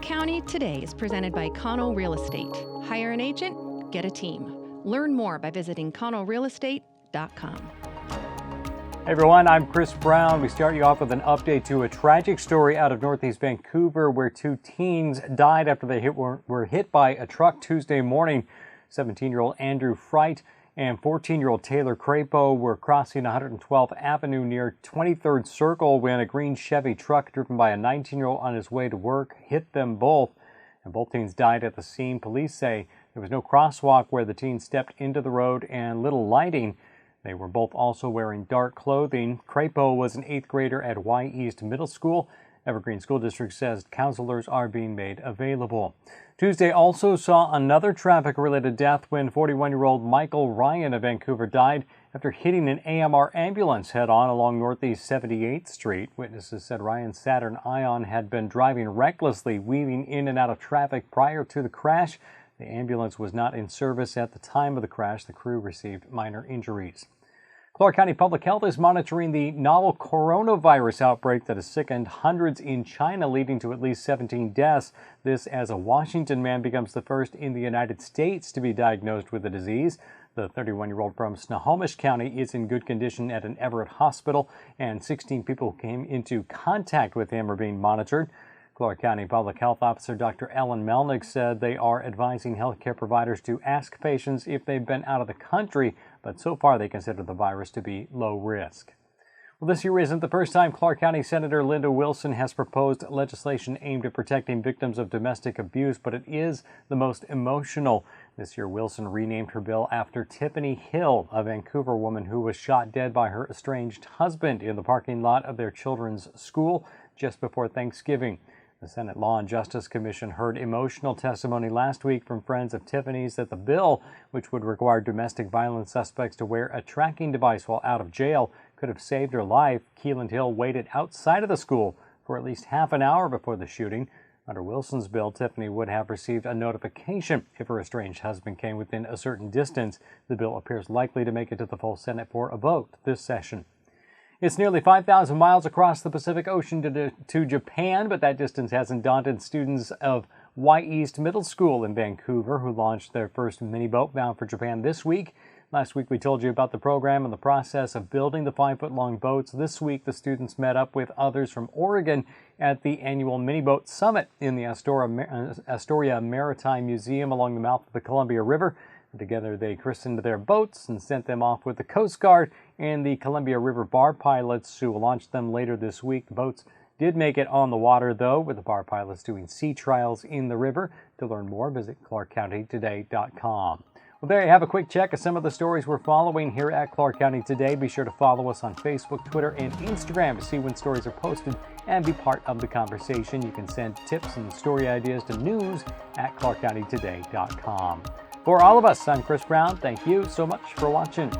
County Today is presented by Connell Real Estate. Hire an agent, get a team. Learn more by visiting connellrealestate.com. Hey everyone, I'm Chris Brown. We start you off with an update to a tragic story out of Northeast Vancouver where two teens died after they were hit by a truck Tuesday morning. 17-year-old Andrew Fright and 14-year-old Taylor Crapo were crossing 112th Avenue near 23rd Circle when a green Chevy truck driven by a 19-year-old on his way to work hit them both. And both teens died at the scene. Police say there was no crosswalk where the teens stepped into the road and little lighting. They were both also wearing dark clothing. Crapo was an 8th grader at Y East Middle School. Evergreen School District says counselors are being made available. Tuesday also saw another traffic-related death when 41-year-old Michael Ryan of Vancouver died after hitting an AMR ambulance head-on along Northeast 78th Street. Witnesses said Ryan's Saturn Ion had been driving recklessly, weaving in and out of traffic prior to the crash. The ambulance was not in service at the time of the crash. The crew received minor injuries. Clark County Public Health is monitoring the novel coronavirus outbreak that has sickened hundreds in China, leading to at least 17 deaths. This as a Washington man becomes the first in the United States to be diagnosed with the disease. The 31-year-old from Snohomish County is in good condition at an Everett hospital, and 16 people who came into contact with him are being monitored. Clark County Public Health Officer Dr. Ellen Melnick said they are advising healthcare providers to ask patients if they've been out of the country, but so far they consider the virus to be low risk. Well, this year isn't the first time Clark County Senator Linda Wilson has proposed legislation aimed at protecting victims of domestic abuse, but it is the most emotional. This year, Wilson renamed her bill after Tiffany Hill, a Vancouver woman who was shot dead by her estranged husband in the parking lot of their children's school just before Thanksgiving. The Senate Law and Justice Commission heard emotional testimony last week from friends of Tiffany's that the bill, which would require domestic violence suspects to wear a tracking device while out of jail, could have saved her life. Keeland Hill waited outside of the school for at least half an hour before the shooting. Under Wilson's bill, Tiffany would have received a notification if her estranged husband came within a certain distance. The bill appears likely to make it to the full Senate for a vote this session. It's nearly 5,000 miles across the Pacific Ocean to Japan, but that distance hasn't daunted students of Y East Middle School in Vancouver, who launched their first mini boat bound for Japan this week. Last week we told you about the program and the process of building the 5-foot-long boats. This week the students met up with others from Oregon at the annual Mini Boat Summit in the Astoria Maritime Museum along the mouth of the Columbia River. Together they christened their boats and sent them off with the Coast Guard and the Columbia River bar pilots who will launch them later this week. The boats did make it on the water, though, with the bar pilots doing sea trials in the river. To learn more, visit clarkcountytoday.com. Well, there you have a quick check of some of the stories we're following here at Clark County Today. Be sure to follow us on Facebook, Twitter, and Instagram to see when stories are posted and be part of the conversation. You can send tips and story ideas to news@clarkcountytoday.com. For all of us, I'm Chris Brown. Thank you so much for watching.